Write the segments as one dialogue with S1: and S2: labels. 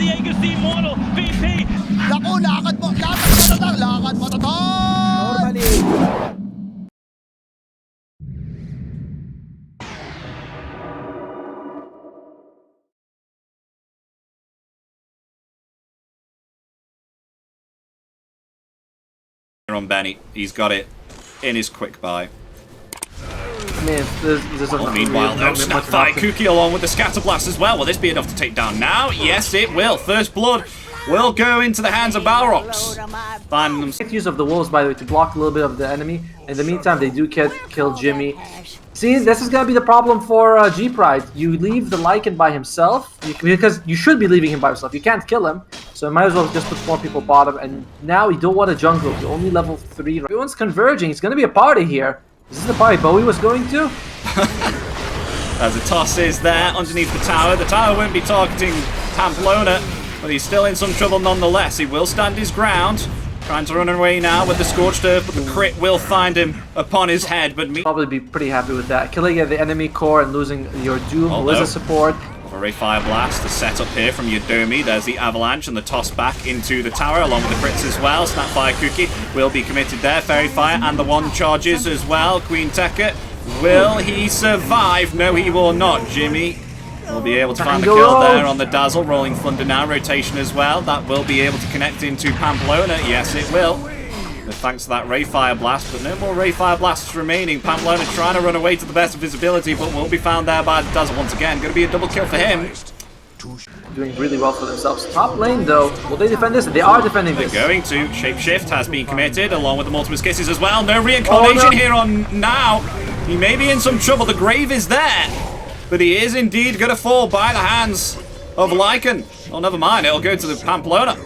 S1: Diego's the immortal VP.
S2: Naku, lakad mo tatang.
S3: Normally.
S4: On Benny, he's got it in his quick buy. Meanwhile, though, snap by Kuki along with the scatter blast as well. Will this be enough to take down now? Yes, it will. First blood will go into the hands of Balrogs. Find them.
S3: Make use of the wolves, by the way, to block a little bit of the enemy. In the meantime, they do kill Jimmy. See, this is gonna be the problem for G-Pride. You leave the Lycan by himself because you should be leaving him by himself. You can't kill him, so you might as well just put more people bottom. And now you don't want a jungle. You're only level 3. Everyone's converging. It's gonna be a party here. Is this the party Bowie was going to?
S4: As the toss is there underneath the tower. The tower won't be targeting Pamplona, but he's still in some trouble nonetheless. He will stand his ground. Trying to run away now with the Scorched Earth, but the crit will find him upon his head. But
S3: probably be pretty happy with that. Killing the enemy core and losing your Doom, who is a support.
S4: A Ray Fire Blast, the setup here from Yodomi. There's the Avalanche and the toss back into the tower, along with the crits as well. Snapfire Kuki will be committed there. Fairy Fire and the one charges as well. Queen Tekka, will he survive? No, he will not. Jimmy will be able to find the kill there on the Dazzle. Rolling Thunder now, rotation as well. That will be able to connect into Pamplona. Yes, it will. Thanks to that Ray Fire Blast, but no more Ray Fire Blasts remaining. Pamplona trying to run away to the best of his ability, but will be found there by the Dazzle once again. Going to be a double kill for him.
S3: Doing really well for themselves. Top lane, though, will they defend this? They are defending this.
S4: They're going to. Shapeshift has been committed, along with the Multiple Kisses as well. No reincarnation here on now. He may be in some trouble. The grave is there, but he is indeed going to fall by the hands of Lycan. Oh, never mind. It'll go to the Pamplona.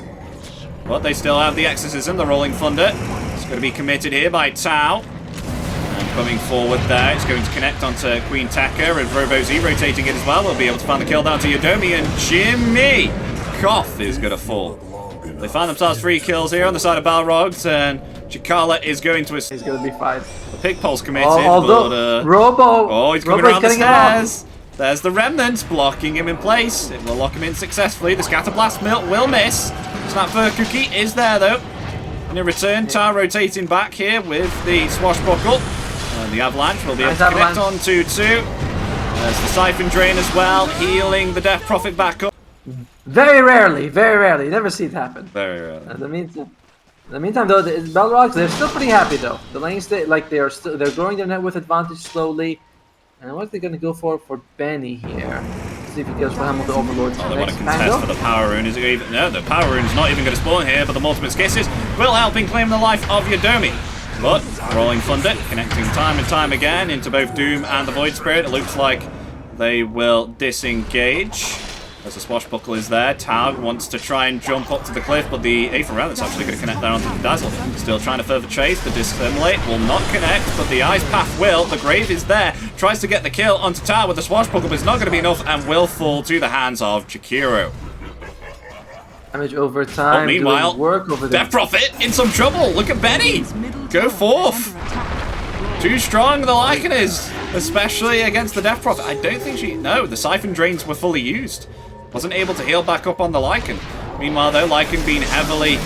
S4: But they still have the Exorcism, the Rolling Thunder. It's going to be committed here by Tau. And coming forward there, it's going to connect onto Queen Tekka, and Robo-Z rotating it as well. We'll be able to find the kill down to Yodomi, and Jimmy Koth is going to fall. They find themselves 3 kills here on the side of Balrogs, and Chikala is going to...
S3: He's going to be fine.
S4: The Pigpole's committed,
S3: but...
S4: Oh, he's coming around the stairs. There's the Remnant blocking him in place. It will lock him in successfully. The Scatter Blast will miss. Snap for Kuki is there, though. And in return, Tar rotating back here with the Swashbuckle. And the Avalanche will be able to connect on to 2. There's the Siphon Drain as well, healing the Death Prophet back up.
S3: Very rarely. You never see it happen.
S4: Very rarely.
S3: In the meantime, though, the Balrogs, they're still pretty happy, though. The lanes, they're growing their net worth advantage slowly. And what are they going to go for Benny here? Let's see if he goes for him with the Overlord.
S4: Oh, they want to contest for the Power Rune. Is it even... No, the Power Rune's not even going to spawn here, but the Multiple Kisses will help in claim the life of Yodomi. But Rolling Thunder, connecting time and time again into both Doom and the Void Spirit. It looks like they will disengage. As the Swashbuckle is there, Tau wants to try and jump up to the cliff, but the Aether Relic's actually going to connect there onto the Dazzle. Still trying to further chase. The Dissimulate will not connect, but the Ice Path will. The Grave is there. Tries to get the kill onto Tau with the Swashbuckle, but it's not going to be enough and will fall to the hands of Chikiro.
S3: Damage over time.
S4: Oh, meanwhile,
S3: work over there.
S4: Death Prophet in some trouble. Look at Benny. Go forth. Too strong the Lycan is, especially against the Death Prophet. I don't think she... No, the Siphon Drains were fully used. Wasn't able to heal back up on the Lycan. Meanwhile, though, Lycan being heavily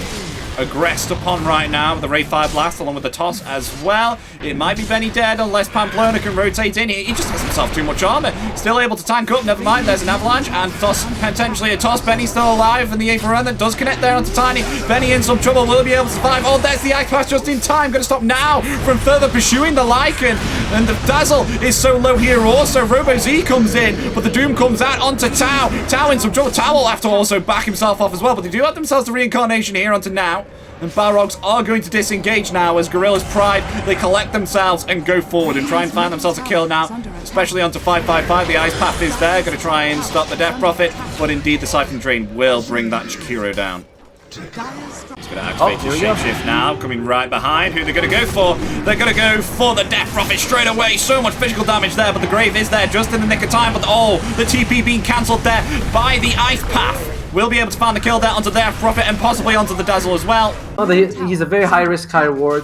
S4: aggressed upon right now with the Ray Fire Blast along with the toss as well. It might be Benny dead unless Pamplona can rotate in here. He just has himself too much armor. Still able to tank up. Never mind. There's an Avalanche and toss, potentially a toss. Benny's still alive, and the Aether that does connect there onto Tiny. Benny in some trouble. Will he be able to survive? Oh, there's the Ice Pass just in time. Going to stop now from further pursuing the Lycan. And the Dazzle is so low here also. Robo-Z comes in, but the Doom comes out onto Tau. Tau in some trouble. Tau will have to also back himself off as well, but they do have themselves the reincarnation here onto now. And Balrogs are going to disengage now as Gorillaz-Pride, they collect themselves and go forward and try and find themselves a kill now, especially onto 555. The Ice Path is there, going to try and stop the Death Prophet, but indeed the Siphon Drain will bring that Chikiro down. He's going to activate his Shapeshift now, coming right behind. Who they're going to go for? They're going to go for the Death Prophet straight away. So much physical damage there, but the Grave is there just in the nick of time. But oh, the TP being cancelled there by the Ice Path. Will be able to find the kill there onto the Death Prophet and possibly onto the Dazzle as well.
S3: Oh, he's a very high risk, high reward.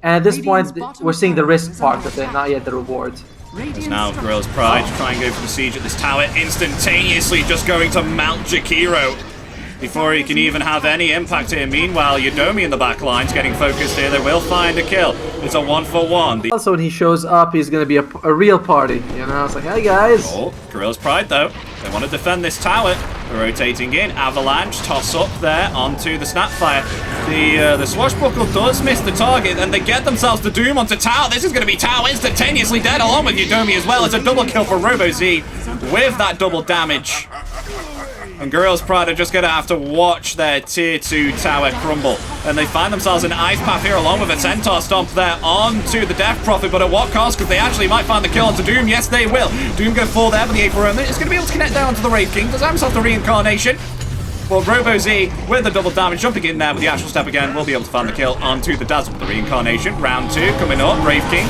S3: And at this point, we're seeing the risk part of it, not yet the reward.
S4: As now Gorillaz-Pride try and go for the siege at this tower, instantaneously just going to mount Jakiro. before he can even have any impact here. Meanwhile, Yodomi in the back line's getting focused here. They will find a kill. It's a 1-for-1.
S3: Also, when he shows up, he's gonna be a real party. You know, it's like, hey guys.
S4: Oh, Gorillaz-Pride though. They want to defend this tower. They're rotating in. Avalanche toss up there onto the Snapfire. The Swashbuckle does miss the target, and they get themselves the Doom onto Tao. This is going to be Tao instantaneously dead, along with Yodomi as well. It's a double kill for Robo-Z with that double damage. And Gorillaz-Pride are just going to have to watch their tier 2 tower crumble. And they find themselves in Ice Path here, along with a Centaur Stomp there onto the Death Prophet. But at what cost? Because they actually might find the kill onto Doom. Yes, they will. Doom going to fall there, but the Aether Remnant is going to be able to connect down to the Wraith King. Does have himself the Reincarnation. Well, Robo-Z, with the double damage, jumping in there with the Astral Step again, will be able to find the kill onto the Dazzle with the Reincarnation. Round 2 coming up. Wraith King.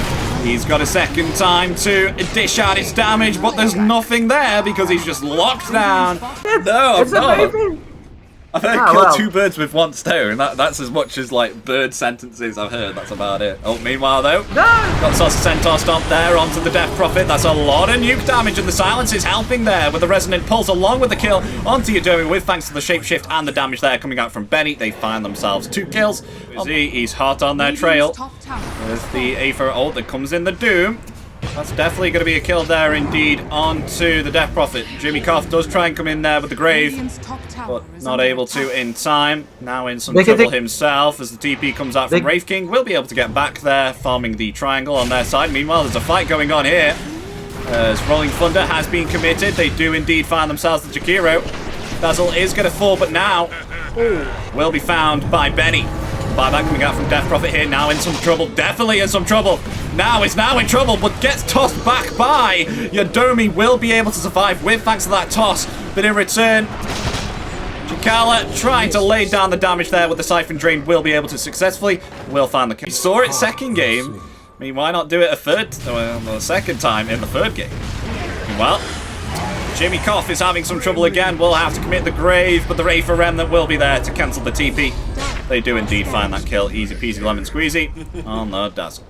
S4: He's got a second time to dish out his damage, but there's nothing there because he's just locked down.
S3: It's amazing.
S4: I've heard kill 2 birds with 1 stone. That's as much as like bird sentences I've heard. That's about it. Oh, meanwhile though, got Sauce Centaur Stomp there onto the Death Prophet. That's a lot of nuke damage, and the silence is helping there with the Resonant Pulse along with the kill onto Yodomi, with thanks to the shapeshift and the damage there coming out from Benny. They find themselves 2 kills. He's hot on their trail. There's the Aether ult that comes in the Doom. That's definitely going to be a kill there indeed onto the Death Prophet. Jimmy Koff does try and come in there with the Grave, but not able to in time. Now in some trouble himself as the TP comes out from Wraith King. Will be able to get back there, farming the triangle on their side. Meanwhile, there's a fight going on here. As Rolling Thunder has been committed. They do indeed find themselves the Jakiro. Dazzle is going to fall, but now will be found by Benny. Buyback coming out from Death Prophet here, now in some trouble, definitely in some trouble. Now is now in trouble, but gets tossed back by Yodomi. Will be able to survive with thanks to that toss, but in return, Chikala trying to lay down the damage there with the Siphon Drain. Will be able to successfully, will find the kill. He saw it second game, I mean, why not do it the second time in the third game? Well, Jimmy Koff is having some trouble again. Will have to commit the Grave, but the Aether Remnant will be there to cancel the TP. They do indeed find that kill. Easy peasy lemon squeezy on the Dazzle.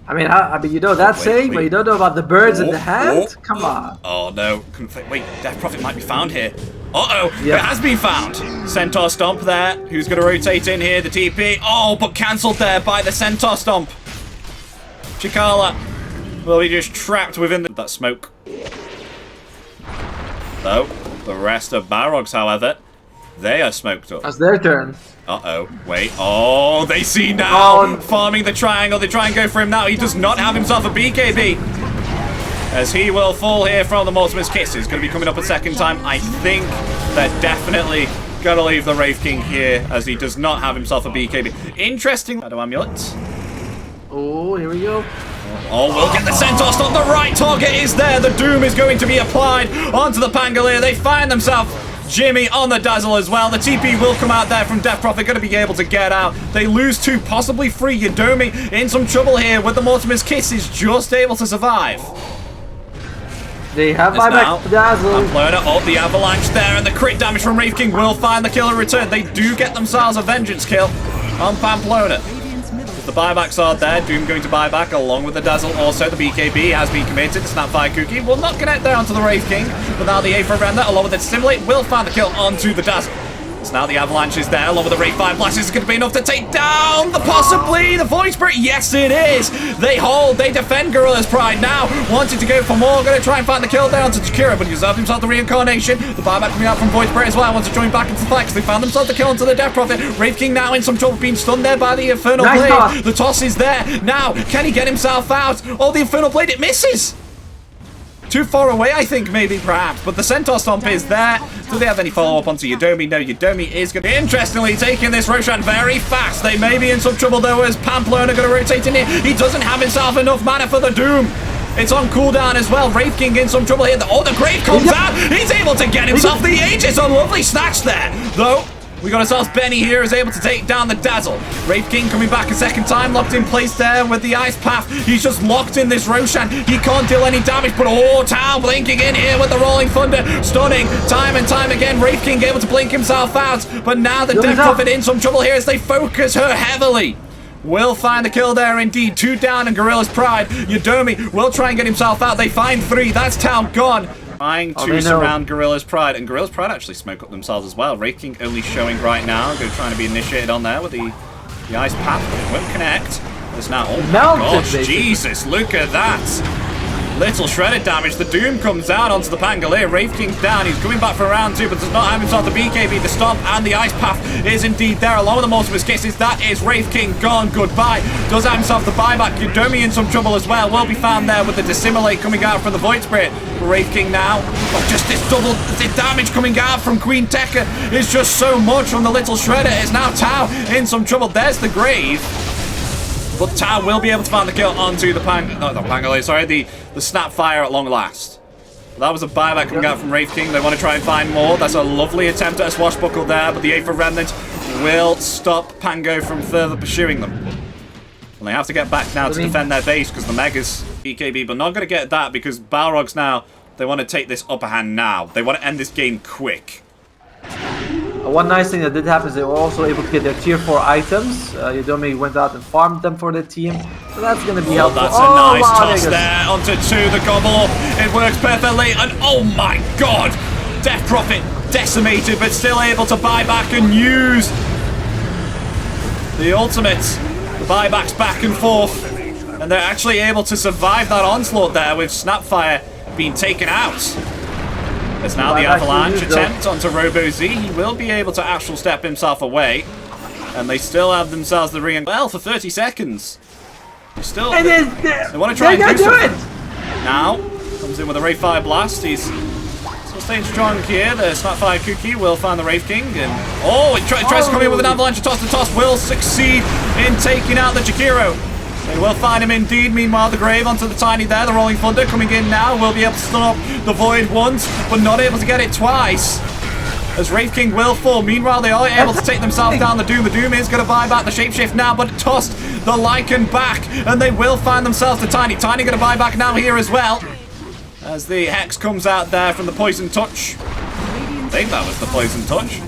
S3: I mean, you know that saying, but you don't know about the birds in the hand? Come on.
S4: Oh no. Wait, Death Prophet might be found here. Uh-oh, It has been found. Centaur Stomp there. Who's going to rotate in here? The TP. Oh, but cancelled there by the Centaur Stomp. Chikala will be just trapped within that smoke. Though, the rest of Balrogs, however, they are smoked up.
S3: That's their turn.
S4: Uh-oh, wait. Oh, they see now. Farming the triangle. They try and go for him now. He does not have himself a BKB. As he will fall here from the Mortimer's Kiss. He's going to be coming up a second time. I think they're definitely going to leave the Wraith King here, as he does not have himself a BKB. Interesting. Shadow Amulet.
S3: Oh, here we go.
S4: Oh, we'll get the Centaur Stomp. The right target is there. The Doom is going to be applied onto the Pangolier. They find themselves Jimmy on the Dazzle as well. The TP will come out there from Death Prophet. Going to be able to get out. They lose 2, possibly 3. Yodomi in some trouble here with the Mortimer's Kiss. Is just able to survive.
S3: They have buyback for Dazzle.
S4: Oh, the Avalanche there, and the crit damage from Wraith King will find the killer return. They do get themselves a Vengeance kill on Pamplona. The buybacks are there. Doom going to buy back along with the Dazzle. Also, the BKB has been committed. Snapfire Cookie will not connect there onto the Wraith King. But now the Aether Remnant along with the Stimulate will find the kill onto the Dazzle. So now the Avalanche is there along with the Wraith Fire Blast. Is going to be enough to take down possibly the Void Spirit. Yes, it is. They hold. They defend Gorillaz-Pride now. Wanting to go for more. Going to try and find the kill there onto Takira, but he reserved himself the Reincarnation. The buyback coming out from Void Spirit as well. Wants to join back into the fight because they found themselves the kill onto the Death Prophet. Wraith King now in some trouble, being stunned there by the Infernal Blade. The toss is there. Now, can he get himself out? Oh, the Infernal Blade, it misses. Too far away, I think, maybe, perhaps. But the Centaur Stomp is there. Do they have any follow-up onto Yodomi? No, Yodomi is going to be interestingly taking this Roshan very fast. They may be in some trouble, though, as Pamplona going to rotate in here. He doesn't have himself enough mana for the Doom. It's on cooldown as well. Wraith King in some trouble here. Oh, the Grave comes out. He's able to get himself the Aegis. A lovely snatch there, though. We got ourselves Benny here, is able to take down the Dazzle. Wraith King coming back a second time, locked in place there with the Ice Path. He's just locked in this Roshan. He can't deal any damage, but Tao blinking in here with the Rolling Thunder. Stunning time and time again. Wraith King able to blink himself out, but now the Death Prophet in some trouble here as they focus her heavily. Will find the kill there indeed. 2 down and Gorillaz-Pride. Yodomi will try and get himself out. They find 3. That's Tao gone. Trying to surround Gorillaz-Pride, and Gorillaz-Pride actually smoke up themselves as well. Wraith King only showing right now. They're trying to be initiated on there with the ice path, but it won't connect. There's now, oh my gosh, Jesus, look at that. Little shredded damage. The Doom comes down onto the Pangolier. Wraith King's down. He's coming back for round 2, but does not have himself the BKB. The Stomp and the Ice Path is indeed there, along with the Multiple Kisses. That is Wraith King gone. Goodbye. Does have himself the buyback. Yudomi in some trouble as well. Will be found there with the Dissimulate coming out from the Void Spirit. Wraith King now. But just this double damage coming out from Queen Tekka is just so much from the Little Shredder. It's now Tau in some trouble. There's the Grave. But Tau will be able to find the kill onto the Pangolier, sorry, the Snapfire at long last. That was a buyback coming out from Wraith King. They want to try and find more. That's a lovely attempt at a swashbuckle there, but the Aether Remnant will stop Pango from further pursuing them. And they have to get back now to defend their base because the Megas BKB, but not going to get that because Balrogs now, they want to take this upper hand now. They want to end this game quick.
S3: One nice thing that did happen is they were also able to get their tier 4 items. Yudomi went out and farmed them for their team. So that's going to be helpful.
S4: That's a nice toss there onto 2, the gobble. It works perfectly. And oh my god! Death Prophet decimated, but still able to buy back and use the ultimates. The buybacks back and forth. And they're actually able to survive that onslaught there with Snapfire being taken out. There's now the avalanche attempt onto Robo-Z. He will be able to astral step himself away. And they still have themselves the ring. Well, for 30 seconds. They want to try and do it. Now, comes in with a Wraithfire Blast. He's still staying strong here. The Snapfire Cookie will find the Wraith King. And oh, it tries to come in with an avalanche. Toss. The toss will succeed in taking out the Jakiro. They will find him indeed. Meanwhile, the Grave onto the Tiny there. The Rolling Thunder coming in now. Will be able to stun up the Void once, but not able to get it twice. As Wraith King will fall. Meanwhile, they are able to take themselves down. The Doom is going to buy back the Shapeshift now, but tossed the Lycan back. And they will find themselves the Tiny. Tiny going to buy back now here as well. As the Hex comes out there from the Poison Touch. I think that was the Poison Touch.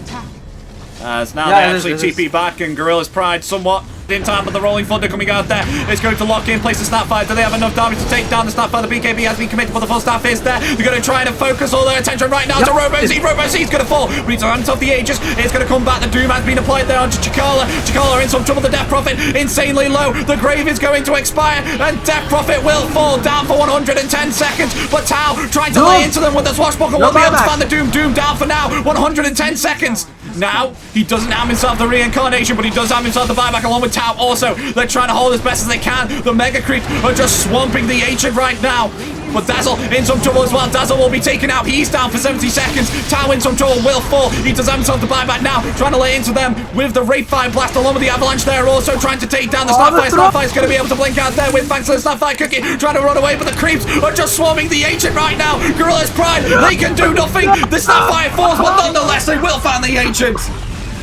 S4: As now they actually TP back and Gorillaz-Pride somewhat in time, but the Rolling Thunder coming out there is going to lock in, place the Snapfire. Do they have enough damage to take down the Snapfire? The BKB has been committed, but the full staff is there. They're going to try and focus all their attention right now to Robo-Z. Robo-Z is going to fall. Reads on top of the Aegis. It's going to come back. The Doom has been applied there onto Chikala. Chikala in some trouble. The Death Prophet insanely low. The Grave is going to expire, and Death Prophet will fall down for 110 seconds. But Tau trying to lay into them with the swashbuckle. Will be able to find the Doom. Doom down for now. 110 seconds. Now, he doesn't have himself the reincarnation, but he does have himself the buyback along with Tau also. They're trying to hold as best as they can. The Mega Creep are just swamping the Ancient right now. But Dazzle in some trouble as well. Dazzle will be taken out. He's down for 70 seconds. Tau in some trouble, will fall. He does have himself the buyback now. Trying to lay into them with the Wraithfire Blast along with the Avalanche there. Also trying to take down the Snapfire. Snapfire's going to be able to blink out there with thanks to the Snapfire Cookie. Trying to run away, but the Creeps are just swarming the Ancient right now. Gorillaz-Pride, they can do nothing. The Snapfire falls, but nonetheless, they will find the Ancient.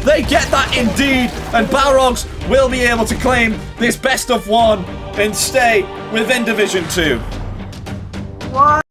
S4: They get that indeed, and Balrogs will be able to claim this best of 1 and stay within Division 2.
S3: What?